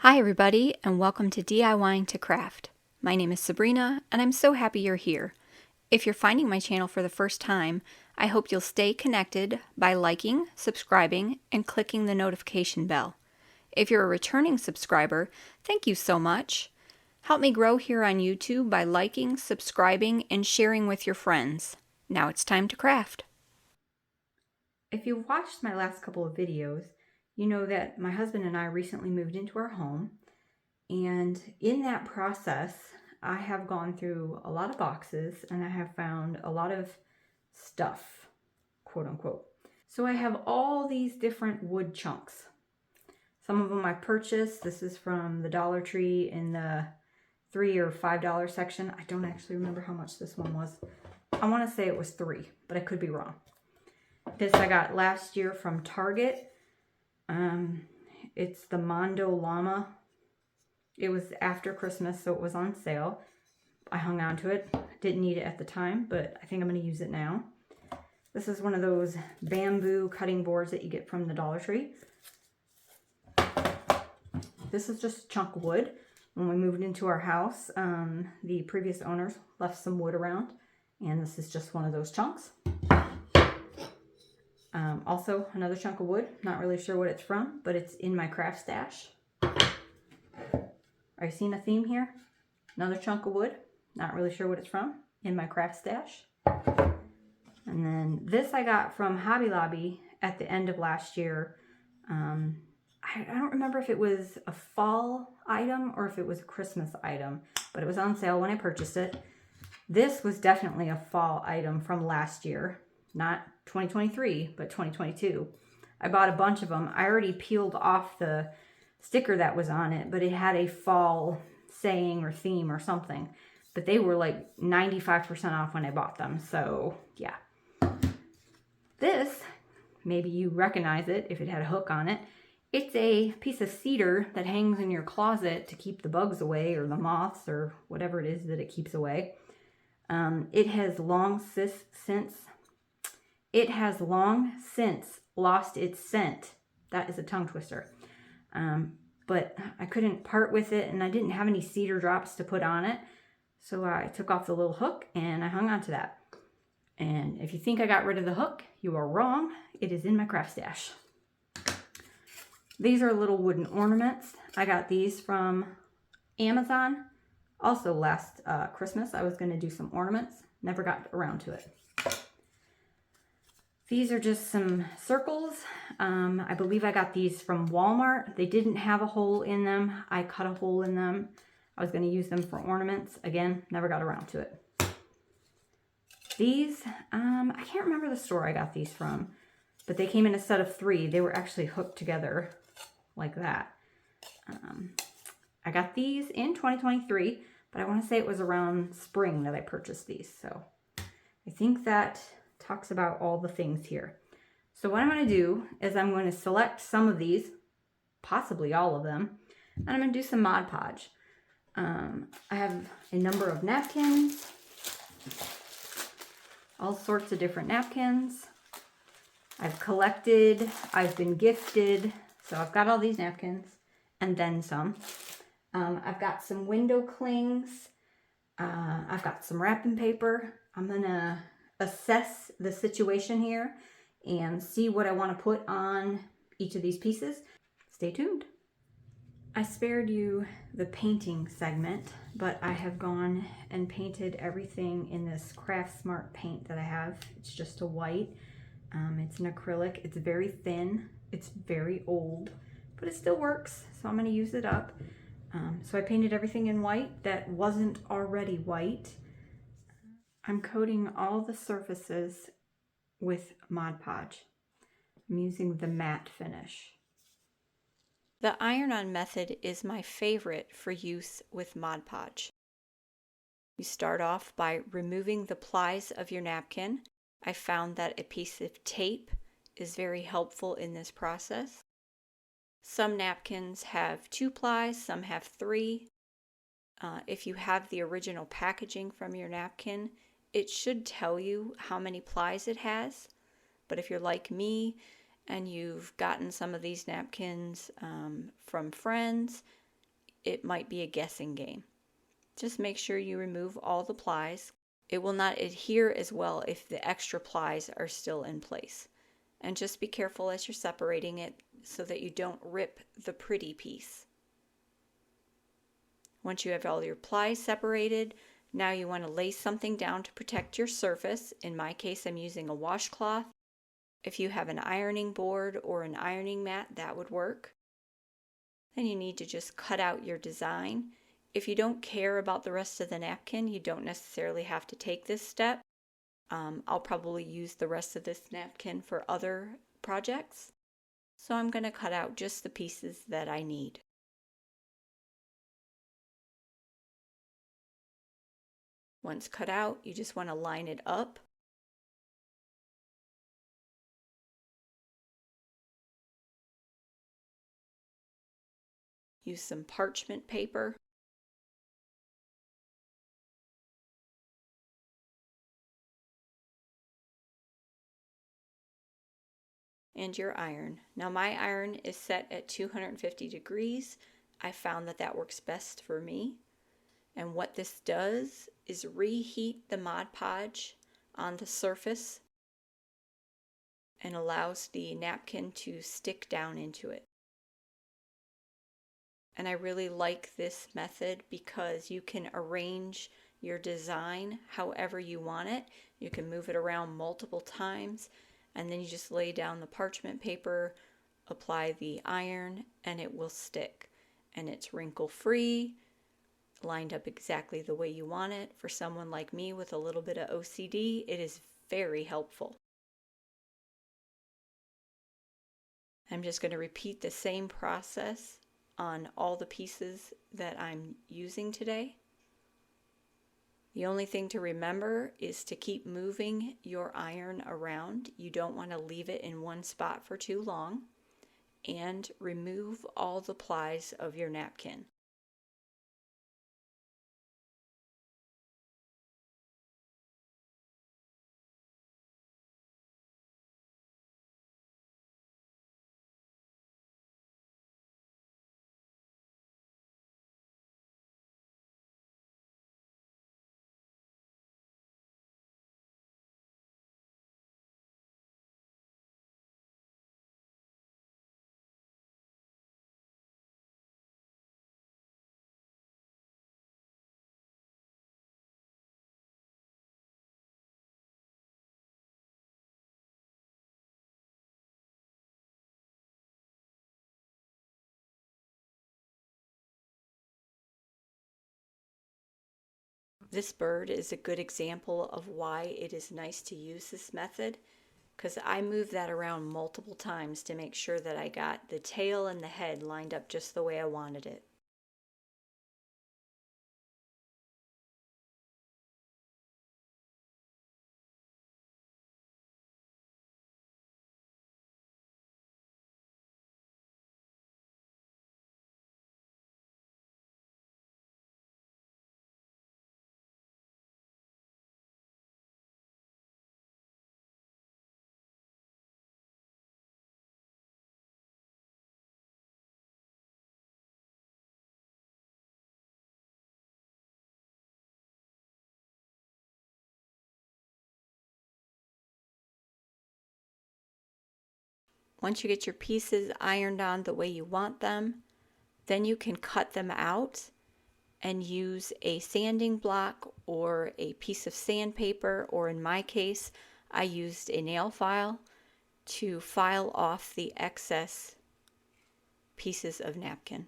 Hi everybody, and welcome to DIYing to Craft. My name is Sabrina, and I'm so happy you're here. If you're finding my channel for the first time, I hope you'll stay connected by liking, subscribing, and clicking the notification bell. If you're a returning subscriber, thank you so much. Help me grow here on YouTube by liking, subscribing, and sharing with your friends. Now it's time to craft. If you've watched my last couple of videos, you know that my husband and I recently moved into our home, and in that process I have gone through a lot of boxes and I have found a lot of stuff, quote unquote. So I have all these different wood chunks. Some of them I purchased. This is from the Dollar Tree in the $3 or $5 section. I don't actually remember how much this one was. I want to say it was $3, but I could be wrong. This I got last year from Target. It's the Mondo Llama. It was after Christmas, so it was on sale. I hung on to it. Didn't need it at the time, but I think I'm going to use it now. This is one of those bamboo cutting boards that you get from the Dollar Tree. This is just a chunk of wood. When we moved into our house, the previous owners left some wood around, and this is just one of those chunks. Also, another chunk of wood. Not really sure what it's from, but it's in my craft stash. Are you seeing a theme here? Another chunk of wood. Not really sure what it's from. In my craft stash. And then this I got from Hobby Lobby at the end of last year. I don't remember if it was a fall item or if it was a Christmas item, but it was on sale when I purchased it. This was definitely a fall item from last year. Not 2023, but 2022. I bought a bunch of them. I already peeled off the sticker that was on it, but it had a fall saying or theme or something. But they were like 95% off when I bought them. So yeah. This, maybe you recognize it if it had a hook on it. It's a piece of cedar that hangs in your closet to keep the bugs away or the moths or whatever it is that it keeps away. It has long since lost its scent. That is a tongue twister. But I couldn't part with it, and I didn't have any cedar drops to put on it. So I took off the little hook and I hung on to that. And if you think I got rid of the hook, you are wrong. It is in my craft stash. These are little wooden ornaments. I got these from Amazon. Also last Christmas, I was going to do some ornaments. Never got around to it. These are just some circles. I believe I got these from Walmart. They didn't have a hole in them. I cut a hole in them. I was going to use them for ornaments. Again, never got around to it. These, I can't remember the store I got these from, but they came in a set of 3. They were actually hooked together like that. I got these in 2023, but I want to say it was around spring that I purchased these. So I think that talks about all the things here. So what I'm going to do is I'm going to select some of these, possibly all of them, and I'm going to do some Mod Podge. I have a number of napkins, all sorts of different napkins. I've collected, I've been gifted, so I've got all these napkins and then some. I've got some window clings. I've got some wrapping paper. I'm going to assess the situation here and see what I want to put on each of these pieces. Stay tuned. I spared you the painting segment, but I have gone and painted everything in this Craft Smart paint that I have. It's just a white. It's an acrylic. It's very thin. It's very old, but it still works, so I'm going to use it up. So I painted everything in white that wasn't already white. I'm coating all the surfaces with Mod Podge. I'm using the matte finish. The iron-on method is my favorite for use with Mod Podge. You start off by removing the plies of your napkin. I found that a piece of tape is very helpful in this process. Some napkins have 2 plies, some have 3. If you have the original packaging from your napkin, it should tell you how many plies it has. But if you're like me and you've gotten some of these napkins from friends, it might be a guessing game. Just make sure you remove all the plies. It will not adhere as well if the extra plies are still in place. And just be careful as you're separating it so that you don't rip the pretty piece. Once you have all your plies separated, now you want to lay something down to protect your surface. In my case, I'm using a washcloth. If you have an ironing board or an ironing mat, that would work. Then you need to just cut out your design. If you don't care about the rest of the napkin, you don't necessarily have to take this step. I'll probably use the rest of this napkin for other projects. So I'm going to cut out just the pieces that I need. Once cut out, you just want to line it up. Use some parchment paper. And your iron. Now my iron is set at 250 degrees. I found that that works best for me. And what this does is reheat the Mod Podge on the surface and allows the napkin to stick down into it. And I really like this method because you can arrange your design however you want it. You can move it around multiple times, and then you just lay down the parchment paper, apply the iron, and it will stick. And it's wrinkle free, lined up exactly the way you want it. For someone like me with a little bit of OCD, it is very helpful. I'm just going to repeat the same process on all the pieces that I'm using today. The only thing to remember is to keep moving your iron around. You don't want to leave it in one spot for too long. And remove all the plies of your napkin. This bird is a good example of why it is nice to use this method, because I moved that around multiple times to make sure that I got the tail and the head lined up just the way I wanted it. Once you get your pieces ironed on the way you want them, then you can cut them out and use a sanding block or a piece of sandpaper, or in my case, I used a nail file to file off the excess pieces of napkin.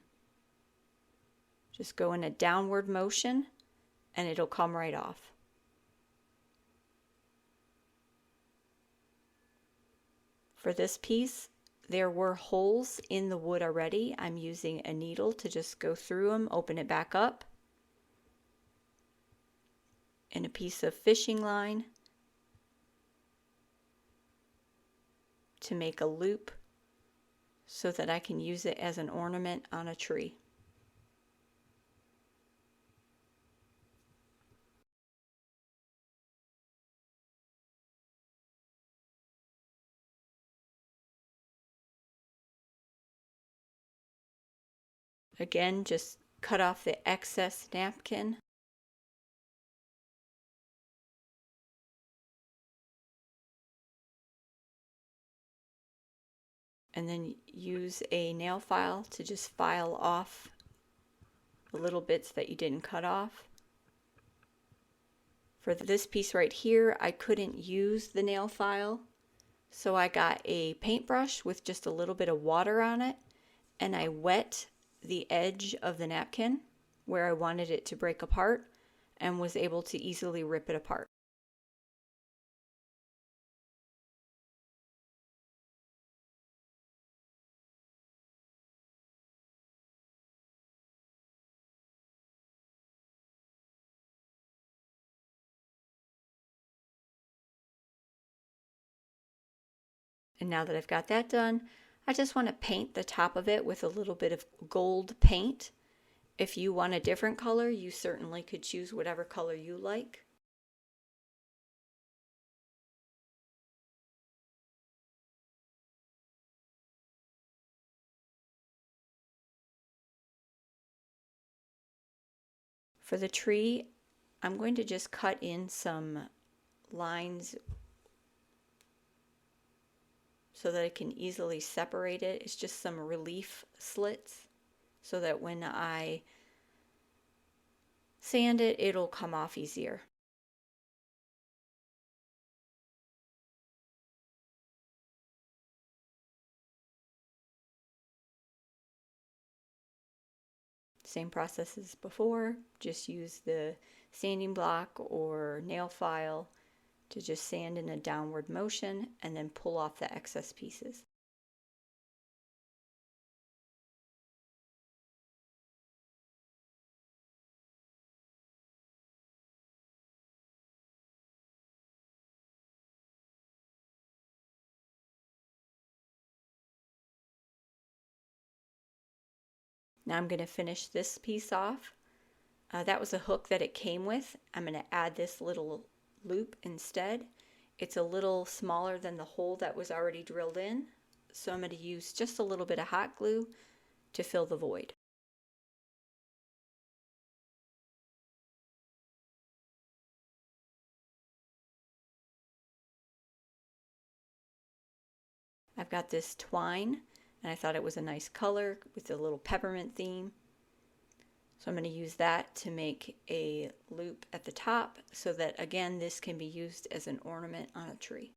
Just go in a downward motion and it'll come right off. For this piece, there were holes in the wood already. I'm using a needle to just go through them, open it back up. And a piece of fishing line to make a loop so that I can use it as an ornament on a tree. Again, just cut off the excess napkin. And then use a nail file to just file off the little bits that you didn't cut off. For this piece right here, I couldn't use the nail file, so I got a paintbrush with just a little bit of water on it, and I wet the edge of the napkin where I wanted it to break apart and was able to easily rip it apart. And now that I've got that done, I just want to paint the top of it with a little bit of gold paint. If you want a different color, you certainly could choose whatever color you like. For the tree, I'm going to just cut in some lines so that I can easily separate it. It's just some relief slits so that when I sand it, it'll come off easier. Same process as before, just use the sanding block or nail file to just sand in a downward motion and then pull off the excess pieces. Now I'm going to finish this piece off. That was a hook that it came with. I'm going to add this little loop instead. It's a little smaller than the hole that was already drilled in, so I'm going to use just a little bit of hot glue to fill the void. I've got this twine, and I thought it was a nice color with a little peppermint theme. So I'm going to use that to make a loop at the top so that, again, this can be used as an ornament on a tree.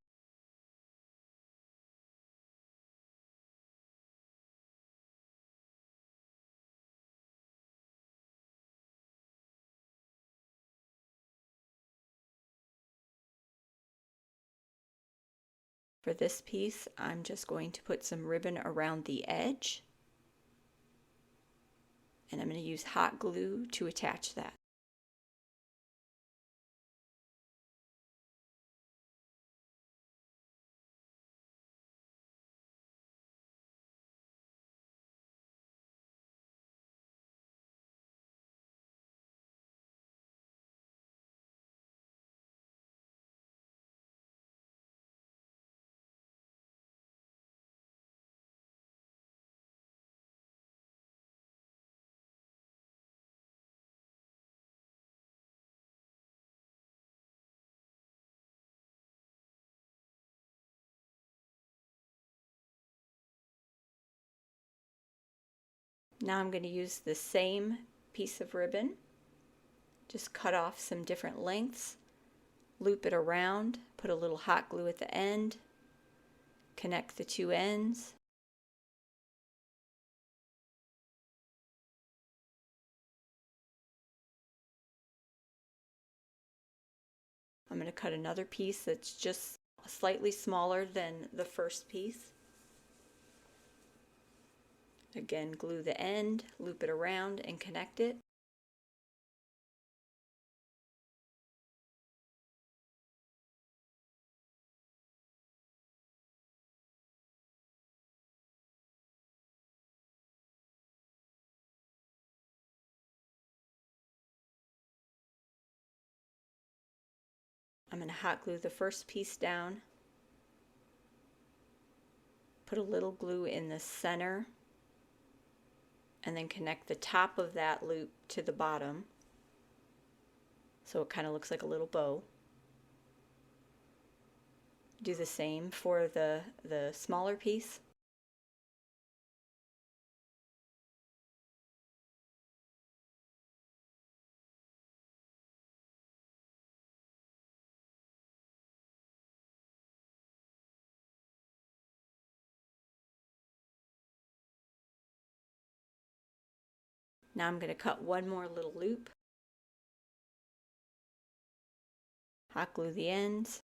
For this piece, I'm just going to put some ribbon around the edge, and I'm going to use hot glue to attach that. Now I'm going to use the same piece of ribbon, just cut off some different lengths, loop it around, put a little hot glue at the end, connect the two ends. I'm going to cut another piece that's just slightly smaller than the first piece. Again, glue the end, loop it around, and connect it. I'm going to hot glue the first piece down, put a little glue in the center, and then connect the top of that loop to the bottom so it kind of looks like a little bow. Do the same for the smaller piece. Now I'm going to cut one more little loop, hot glue the ends,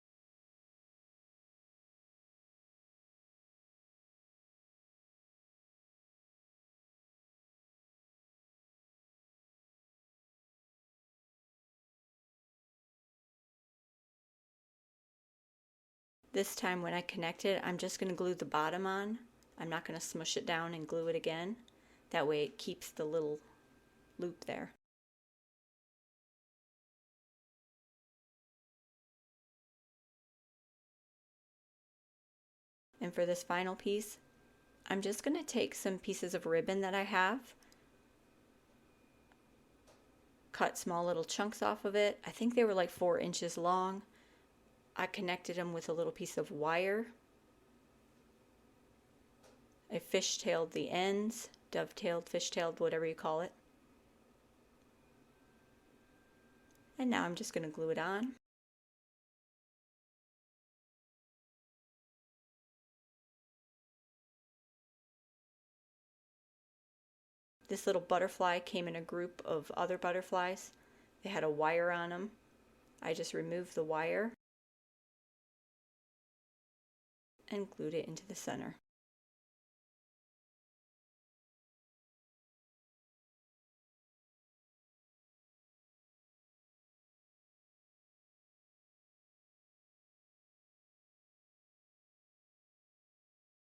this time when I connect it, I'm just going to glue the bottom on. I'm not going to smush it down and glue it again. That way it keeps the little loop there. And for this final piece, I'm just going to take some pieces of ribbon that I have, cut small little chunks off of it. I think they were like 4 inches long. I connected them with a little piece of wire. I fishtailed the ends, dovetailed, fishtailed, whatever you call it. And now I'm just going to glue it on. This little butterfly came in a group of other butterflies. They had a wire on them. I just removed the wire and glued it into the center.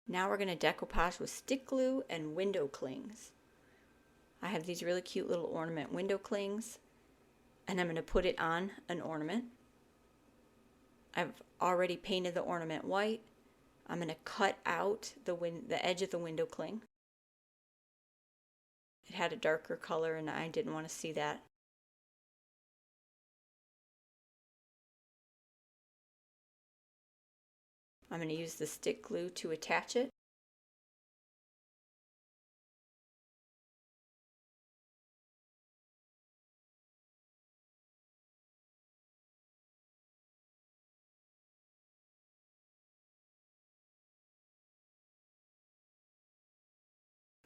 Now we're going to decoupage with stick glue and window clings. I have these really cute little ornament window clings, and I'm going to put it on an ornament. I've already painted the ornament white. I'm going to cut out the edge of the window cling. It had a darker color and I didn't want to see that. I'm going to use the stick glue to attach it.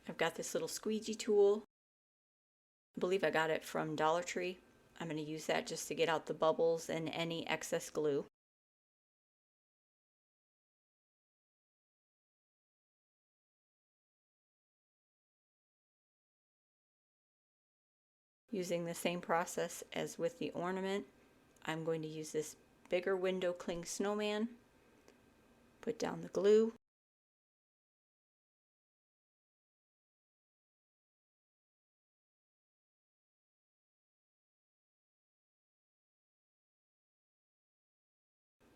I've got this little squeegee tool. I believe I got it from Dollar Tree. I'm going to use that just to get out the bubbles and any excess glue. Using the same process as with the ornament, I'm going to use this bigger window cling snowman, put down the glue,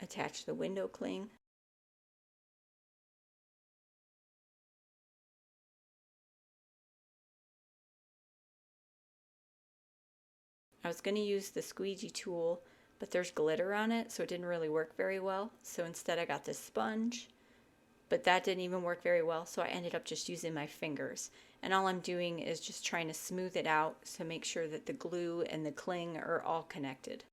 attach the window cling, I was going to use the squeegee tool, but there's glitter on it, so it didn't really work very well. So instead I got this sponge, but that didn't even work very well, so I ended up just using my fingers. And all I'm doing is just trying to smooth it out to make sure that the glue and the cling are all connected.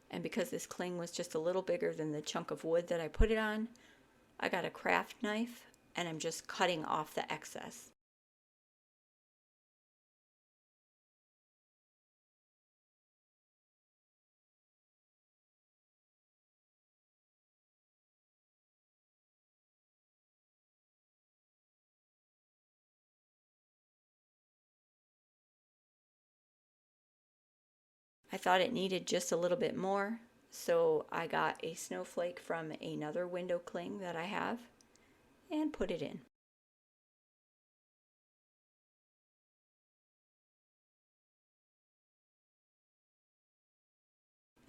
And because this cling was just a little bigger than the chunk of wood that I put it on, I got a craft knife and I'm just cutting off the excess. I thought it needed just a little bit more, so I got a snowflake from another window cling that I have and put it in.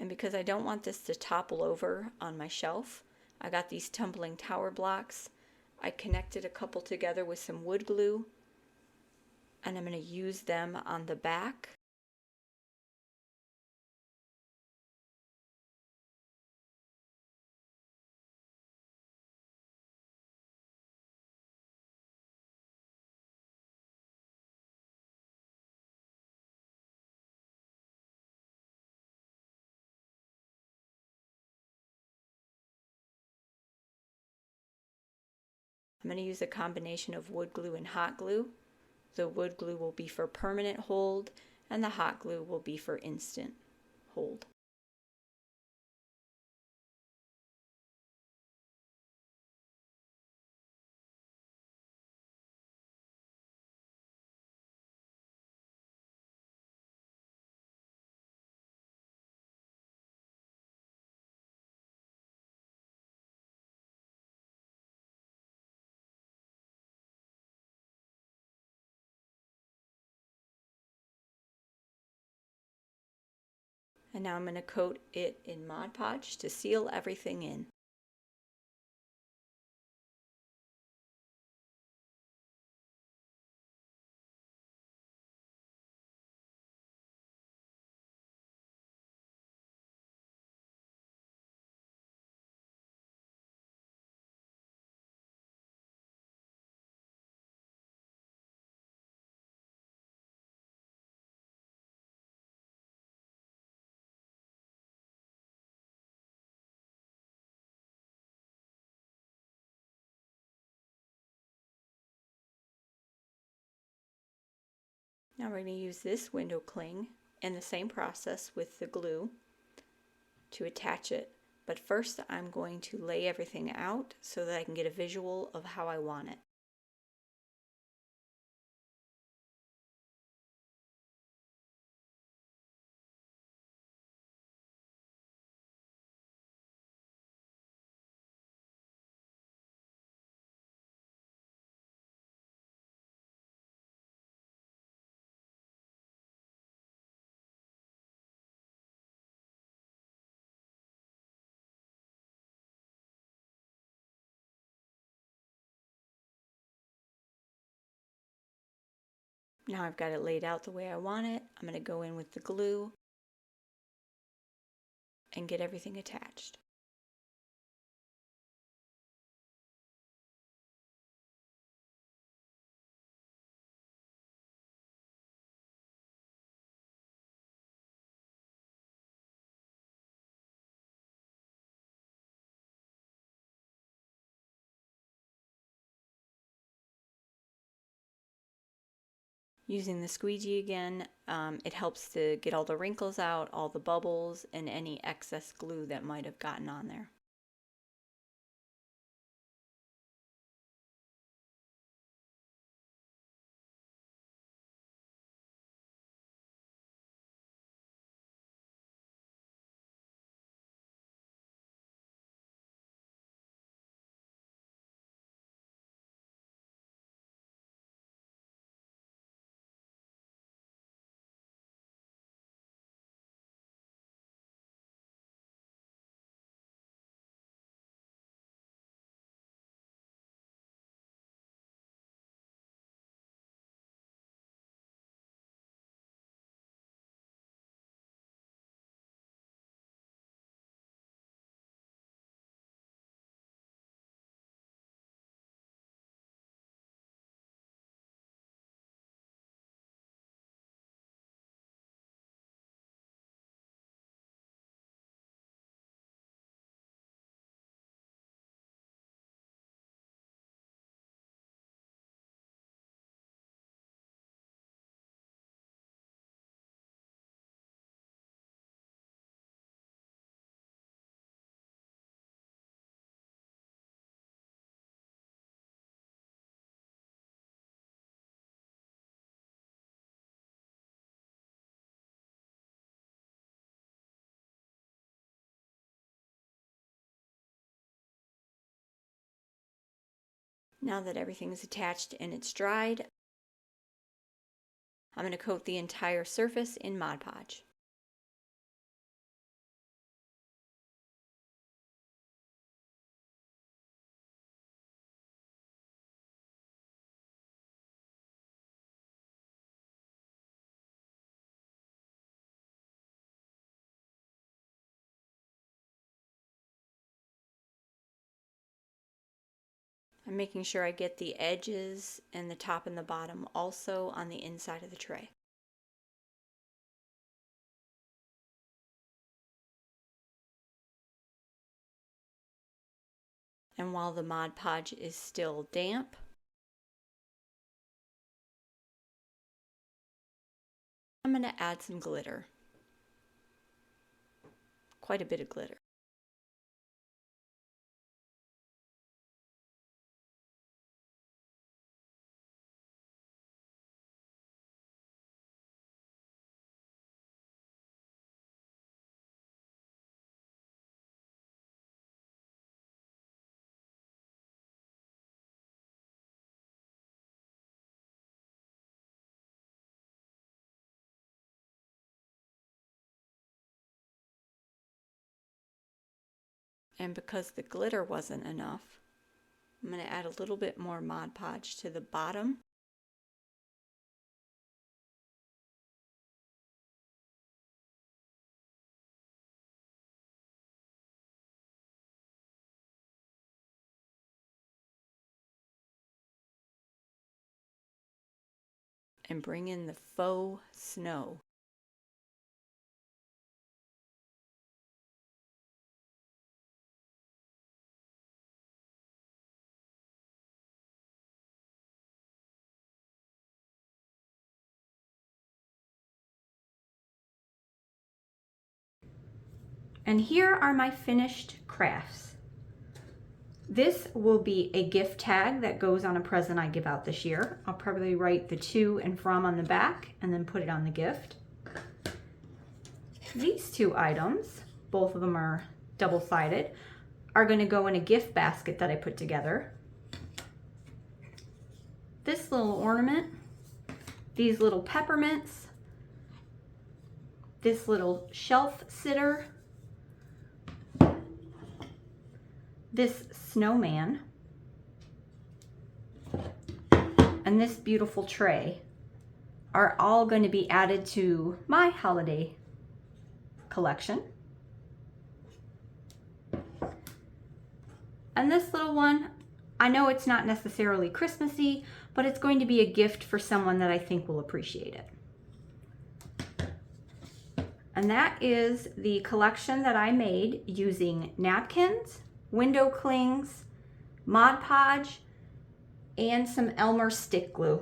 And because I don't want this to topple over on my shelf, I got these tumbling tower blocks. I connected a couple together with some wood glue, and I'm going to use them on the back. I'm going to use a combination of wood glue and hot glue. The wood glue will be for permanent hold, and the hot glue will be for instant hold. And now I'm going to coat it in Mod Podge to seal everything in. Now we're going to use this window cling in the same process with the glue to attach it. But first I'm going to lay everything out so that I can get a visual of how I want it. Now I've got it laid out the way I want it. I'm going to go in with the glue and get everything attached. Using the squeegee again, it helps to get all the wrinkles out, all the bubbles, and any excess glue that might have gotten on there. Now that everything is attached and it's dried, I'm going to coat the entire surface in Mod Podge. I'm making sure I get the edges and the top and the bottom also on the inside of the tray. And while the Mod Podge is still damp, I'm going to add some glitter. Quite a bit of glitter. And because the glitter wasn't enough, I'm going to add a little bit more Mod Podge to the bottom. And bring in the faux snow. And here are my finished crafts. This will be a gift tag that goes on a present I give out this year. I'll probably write the to and from on the back and then put it on the gift. These two items, both of them are double-sided, are going to go in a gift basket that I put together. This little ornament, these little peppermints, this little shelf sitter, this snowman, and this beautiful tray are all going to be added to my holiday collection. And this little one, I know it's not necessarily Christmassy, but it's going to be a gift for someone that I think will appreciate it. And that is the collection that I made using napkins, window clings, Mod Podge, and some Elmer stick glue.